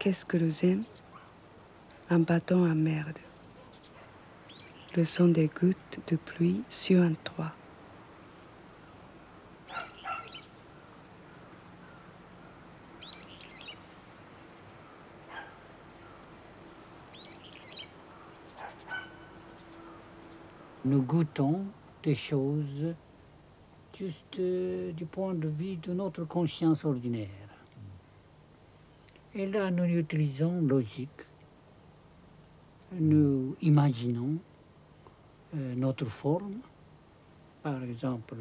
qu'est-ce que le zen? Un bâton à merde. Le son des gouttes de pluie sur un toit. Nous goûtons des choses juste du point de vue de notre conscience ordinaire. Et là, nous utilisons logique. Nous imaginons notre forme. Par exemple,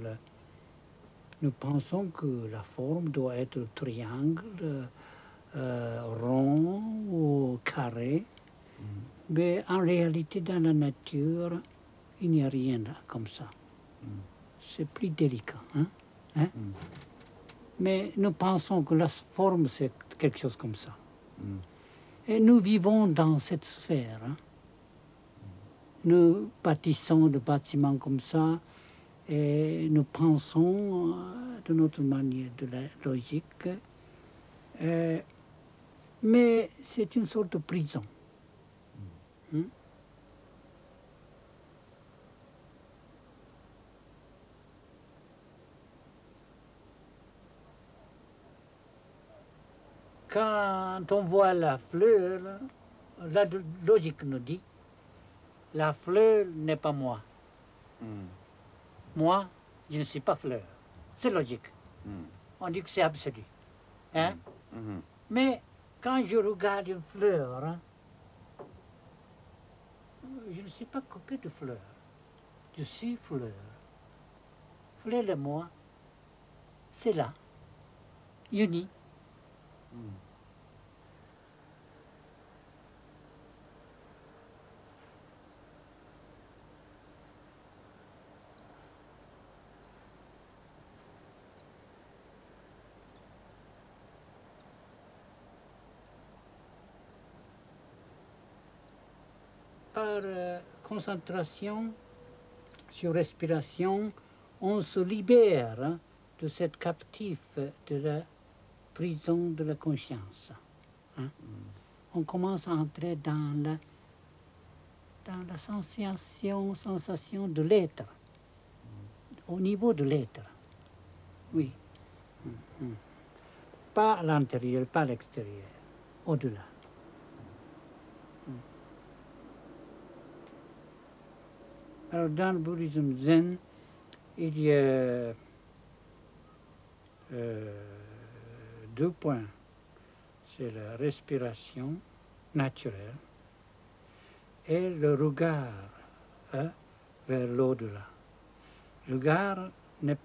nous pensons que la forme doit être triangle, rond ou carré. Mais en réalité, dans la nature, il n'y a rien comme ça. C'est plus délicat. Hein? Mais nous pensons que la forme, c'est quelque chose comme ça. Et nous vivons dans cette sphère. Hein? Nous bâtissons des bâtiments comme ça et nous pensons de notre manière de la logique. Mais c'est une sorte de prison. Quand on voit la fleur, la logique nous dit, la fleur n'est pas moi. Moi, je ne suis pas fleur. C'est logique. On dit que c'est absolu. Hein? Mais quand je regarde une fleur, hein, je ne suis pas coupé de fleur. Je suis fleur. Fleur et moi, c'est là, unis. Par concentration sur respiration, on se libère hein, de cette captif de la prison de la conscience. Hein. On commence à entrer dans la sensation de l'être, au niveau de l'être. Oui. Pas à l'intérieur, pas à l'extérieur, au-delà. Alors, dans le bouddhisme zen, il y a deux points. C'est la respiration naturelle et le regard hein, vers l'au-delà. Le regard n'est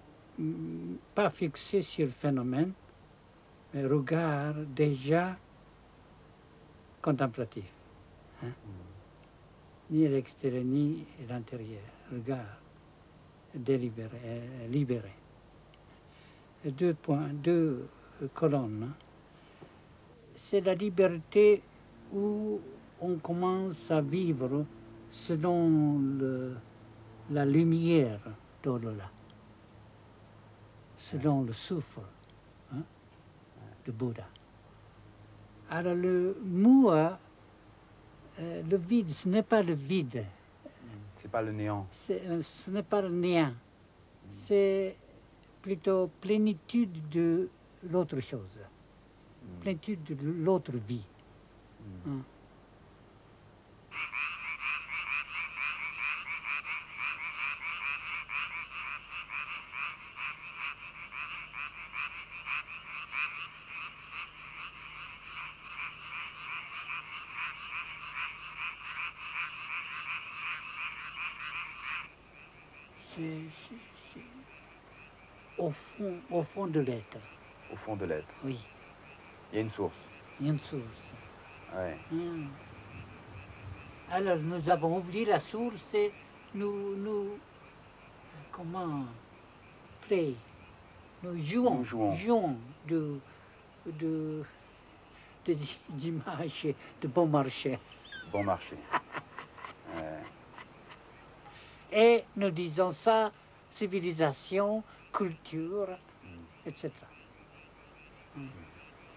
pas fixé sur le phénomène, mais regard déjà contemplatif. Hein. Ni à l'extérieur, ni à l'intérieur. Regard délibéré, libéré. Et deux colonnes. C'est la liberté où on commence à vivre selon la lumière d'au-delà, selon le souffle hein, de Bouddha. Alors le moi, le vide, ce n'est pas le vide. C'est pas le néant. Ce n'est pas le néant. C'est plutôt plénitude de l'autre chose. Plénitude de l'autre vie. C'est au fond de l'être. Au fond de l'être. Oui. Il y a une source. Il y a une source. Ouais. Alors nous avons oublié la source et nous comment play. Nous jouons des images de bon marché. Bon marché. Ouais. Et nous disons ça, civilisation, culture, etc.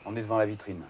On est devant la vitrine.